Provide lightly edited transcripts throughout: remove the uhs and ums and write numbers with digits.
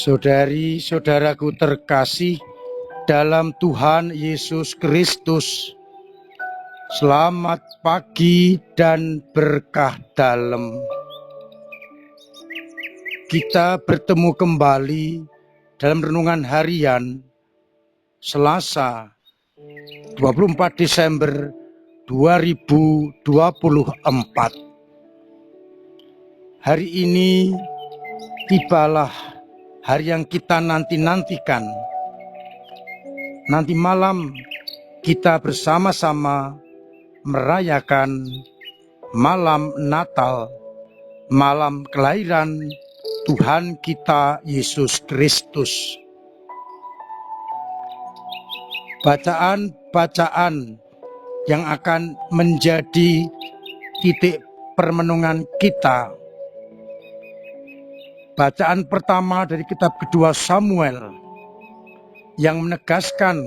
Saudari-saudaraku terkasih dalam Tuhan Yesus Kristus, selamat pagi dan berkah dalam. Kita bertemu kembali dalam renungan harian Selasa 24 Desember 2024. Hari ini tibalah hari yang kita nanti-nantikan. Nanti malam kita bersama-sama merayakan malam Natal, malam kelahiran Tuhan kita Yesus Kristus. Bacaan-bacaan yang akan menjadi titik permenungan kita. Bacaan pertama dari kitab kedua Samuel yang menegaskan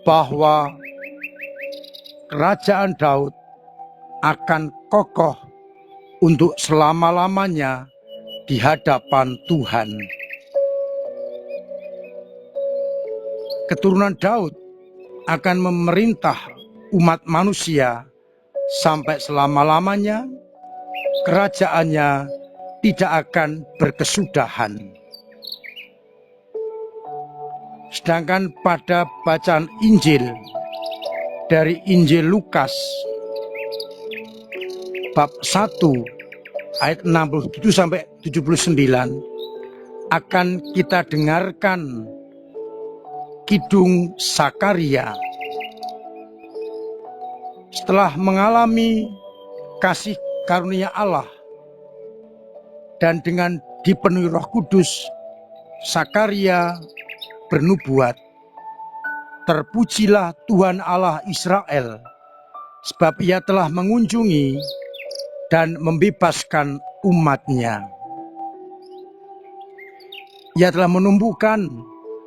bahwa kerajaan Daud akan kokoh untuk selama-lamanya di hadapan Tuhan. Keturunan Daud akan memerintah umat manusia sampai selama-lamanya. Kerajaannya tidak akan berkesudahan. Sedangkan pada bacaan Injil dari Injil Lukas bab 1 ayat 67 sampai 79 akan kita dengarkan kidung Sakaria. Setelah mengalami kasih karunia Allah dan dengan dipenuhi Roh Kudus, Sakaria bernubuat, "Terpujilah Tuhan Allah Israel, sebab Ia telah mengunjungi dan membebaskan umat-Nya. Ia telah menumbuhkan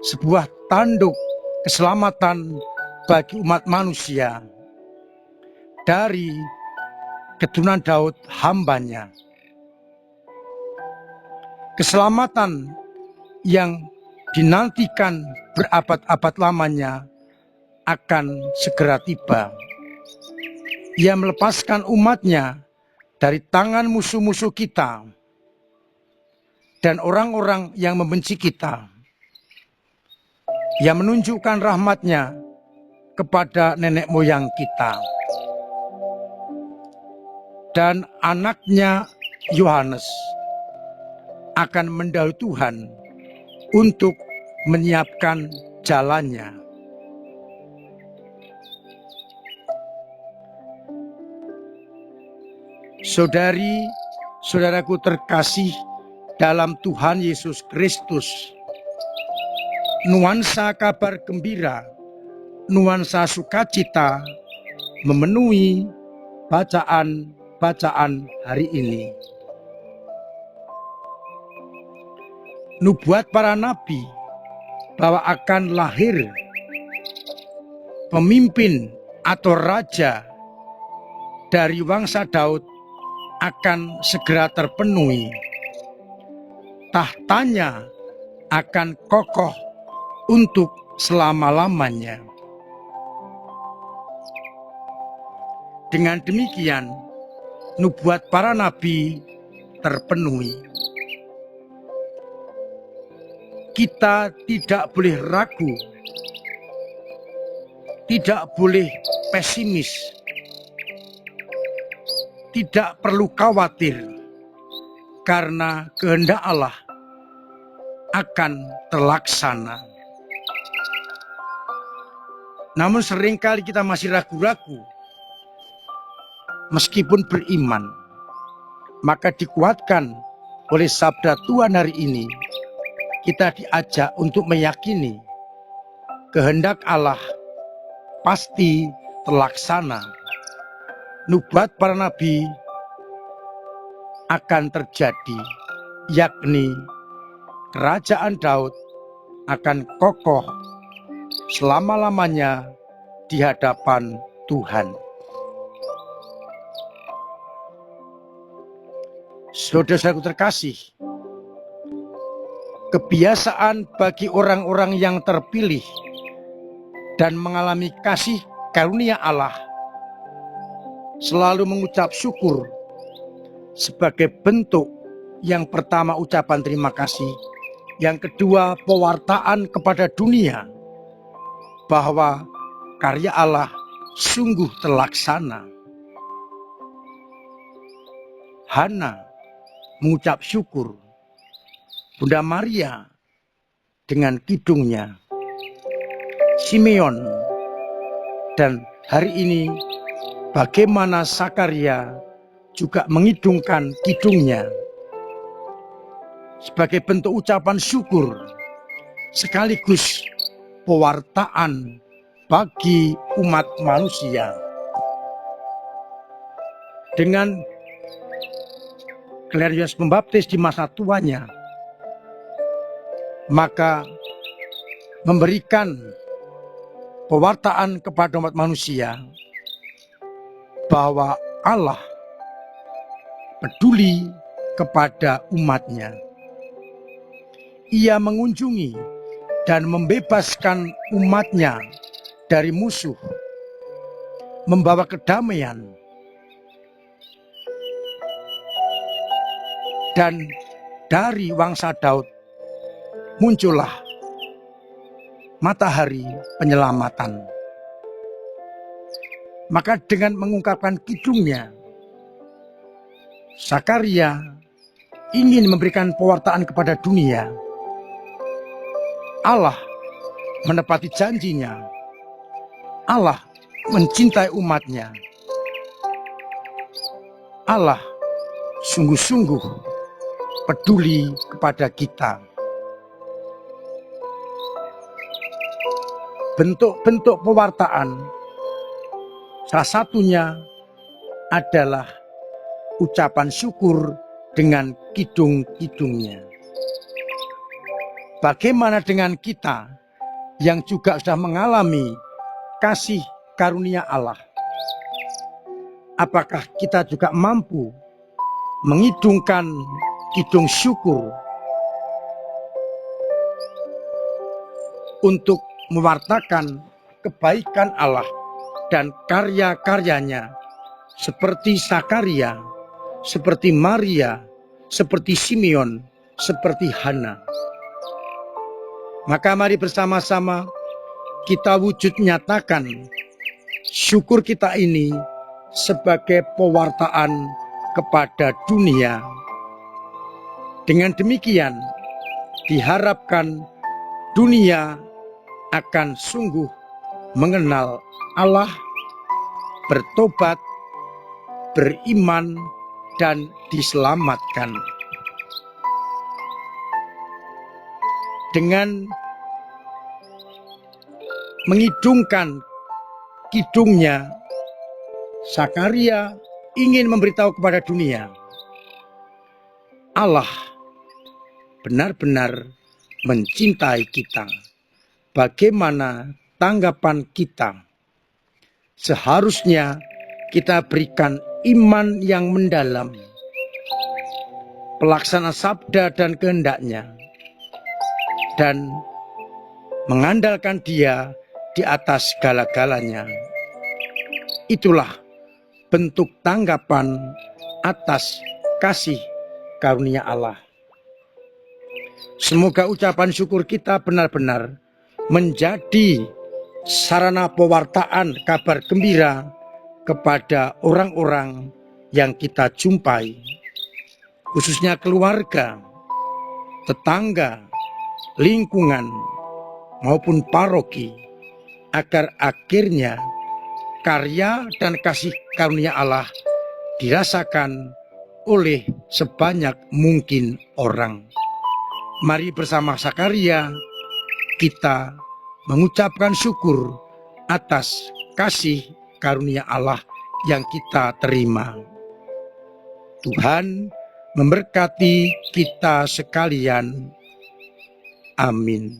sebuah tanduk keselamatan bagi umat manusia dari keturunan Daud hamba-Nya." Keselamatan yang dinantikan berabad-abad lamanya akan segera tiba. Ia melepaskan umat-Nya dari tangan musuh-musuh kita dan orang-orang yang membenci kita. Ia menunjukkan rahmat-Nya kepada nenek moyang kita. Dan anak-Nya Yohanes akan mendahului Tuhan untuk menyiapkan jalannya. Saudari-saudaraku terkasih dalam Tuhan Yesus Kristus, nuansa kabar gembira, nuansa sukacita memenuhi bacaan hari ini. Nubuat para nabi bahwa akan lahir pemimpin atau raja dari bangsa Daud akan segera terpenuhi. Tahtanya akan kokoh untuk selama-lamanya. Dengan demikian, nubuat para nabi terpenuhi. Kita tidak boleh ragu, tidak boleh pesimis, tidak perlu khawatir, karena kehendak Allah akan terlaksana. Namun seringkali kita masih ragu-ragu, meskipun beriman. Maka dikuatkan oleh sabda Tuhan hari ini, kita diajak untuk meyakini kehendak Allah pasti terlaksana. Nubuat para nabi akan terjadi, yakni kerajaan Daud akan kokoh selama-lamanya di hadapan Tuhan. Saudara-saudaraku terkasih, kebiasaan bagi orang-orang yang terpilih dan mengalami kasih karunia Allah selalu mengucap syukur sebagai bentuk yang pertama ucapan terima kasih, yang kedua pewartaan kepada dunia bahwa karya Allah sungguh terlaksana. Hana mengucap syukur, Bunda Maria dengan kidungnya, Simeon, dan hari ini bagaimana Zakaria juga mengidungkan kidungnya sebagai bentuk ucapan syukur sekaligus pewartaan bagi umat manusia. Dengan kelahiran Yohanes Pembaptis di masa tuanya, maka memberikan pewartaan kepada umat manusia bahwa Allah peduli kepada umatnya. Ia mengunjungi dan membebaskan umatnya dari musuh, membawa kedamaian, dan dari wangsa Daud muncullah matahari penyelamatan. Maka dengan mengungkapkan kidungnya, Zakaria ingin memberikan pewartaan kepada dunia. Allah menepati janjinya. Allah mencintai umatnya. Allah sungguh-sungguh peduli kepada kita. Bentuk-bentuk pewartaan salah satunya adalah ucapan syukur dengan kidung-kidungnya. Bagaimana dengan kita yang juga sudah mengalami kasih karunia Allah? Apakah kita juga mampu mengidungkan kidung syukur untuk mewartakan kebaikan Allah dan karya-karyanya seperti Zakaria, seperti Maria, seperti Simeon, seperti Hana? Maka mari bersama-sama kita wujud nyatakan syukur kita ini sebagai pewartaan kepada dunia. Dengan demikian diharapkan dunia akan sungguh mengenal Allah, bertobat, beriman, dan diselamatkan. Dengan mengidungkan kidungnya, Zakaria ingin memberitahu kepada dunia, Allah benar-benar mencintai kita. Bagaimana tanggapan kita? Seharusnya kita berikan iman yang mendalam, pelaksana sabda dan kehendaknya, dan mengandalkan Dia di atas segala-galanya. Itulah bentuk tanggapan atas kasih karunia Allah. Semoga ucapan syukur kita benar-benar menjadi sarana pewartaan kabar gembira kepada orang-orang yang kita jumpai, khususnya keluarga, tetangga, lingkungan, maupun paroki, agar akhirnya karya dan kasih karunia Allah dirasakan oleh sebanyak mungkin orang. Mari bersama Zakaria kita mengucapkan syukur atas kasih karunia Allah yang kita terima. Tuhan memberkati kita sekalian. Amin.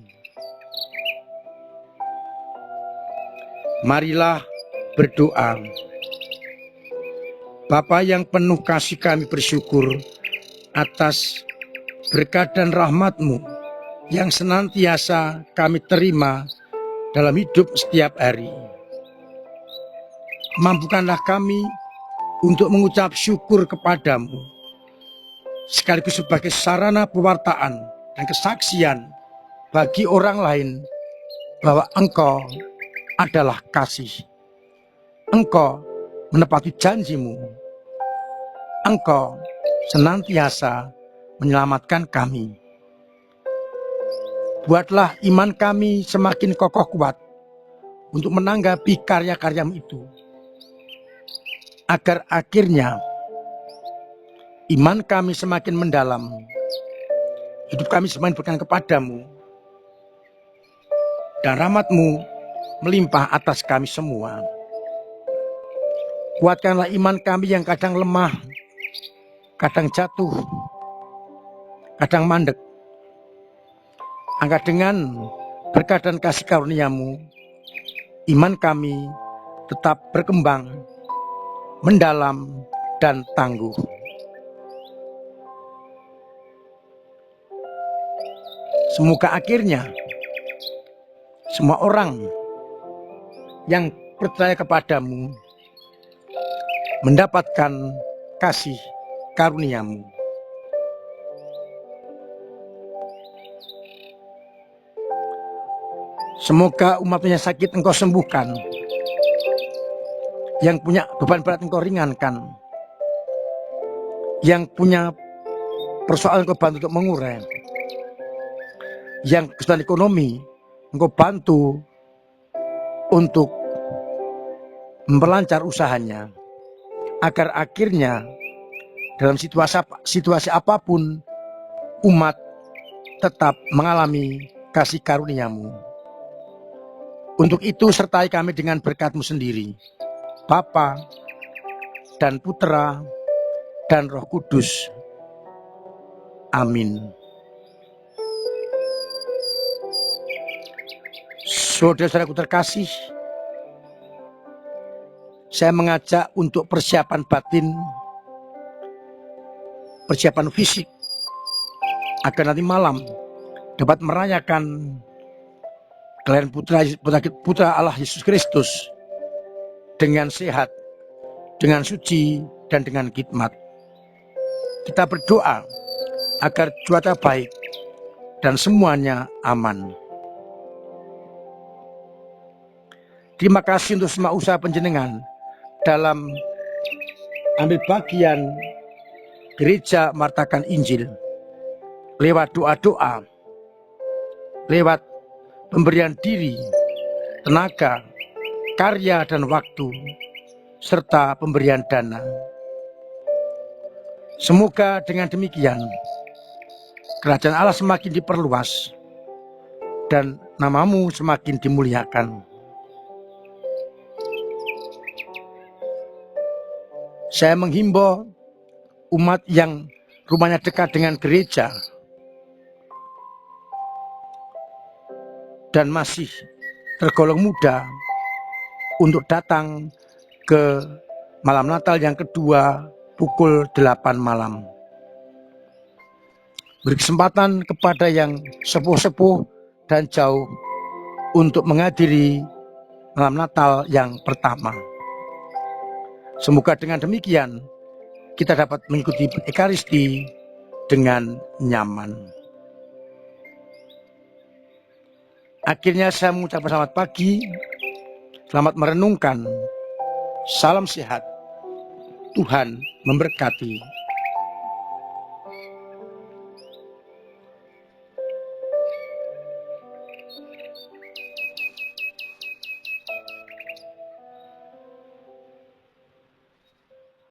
Marilah berdoa. Bapa yang penuh kasih, kami bersyukur atas berkat dan rahmat-Mu yang senantiasa kami terima dalam hidup setiap hari. Mampukanlah kami untuk mengucap syukur kepadamu, sekaligus sebagai sarana pewartaan dan kesaksian bagi orang lain bahwa Engkau adalah kasih. Engkau menepati janjimu. Engkau senantiasa menyelamatkan kami. Buatlah iman kami semakin kokoh kuat untuk menanggapi karya-karyamu itu, agar akhirnya iman kami semakin mendalam, hidup kami semakin berkenan kepadamu, dan rahmat-Mu melimpah atas kami semua. Kuatkanlah iman kami yang kadang lemah, kadang jatuh, kadang mandek. Angkat dengan berkat dan kasih karunia-Mu, iman kami tetap berkembang, mendalam, dan tangguh. Semoga akhirnya semua orang yang percaya kepadamu mendapatkan kasih karunia-Mu. Semoga umat-Mu yang sakit Engkau sembuhkan, yang punya beban berat Engkau ringankan, yang punya persoalan Engkau bantu untuk mengurai, yang kesulitan ekonomi Engkau bantu untuk memperlancar usahanya, agar akhirnya dalam situasi apapun umat tetap mengalami kasih karunia-Mu. Untuk itu sertai kami dengan berkat-Mu sendiri, Bapa dan Putra dan Roh Kudus. Amin. Saudara-saudaraku terkasih, saya mengajak untuk persiapan batin, persiapan fisik, agar nanti malam dapat merayakan kelahiran Putra Allah Yesus Kristus dengan sehat, dengan suci, dan dengan khidmat. Kita berdoa agar cuaca baik dan semuanya aman. Terima kasih untuk semua usaha panjenengan dalam ambil bagian gereja martakan Injil, lewat doa-doa, lewat pemberian diri, tenaga, karya dan waktu, serta pemberian dana. Semoga dengan demikian kerajaan Allah semakin diperluas dan nama-Mu semakin dimuliakan. Saya menghimbau umat yang rumahnya dekat dengan gereja dan masih tergolong muda untuk datang ke malam Natal yang kedua pukul 8 malam. Beri kesempatan kepada yang sepuh-sepuh dan jauh untuk menghadiri malam Natal yang pertama. Semoga dengan demikian kita dapat mengikuti Ekaristi dengan nyaman. Akhirnya saya mengucapkan selamat pagi, selamat merenungkan, salam sehat, Tuhan memberkati.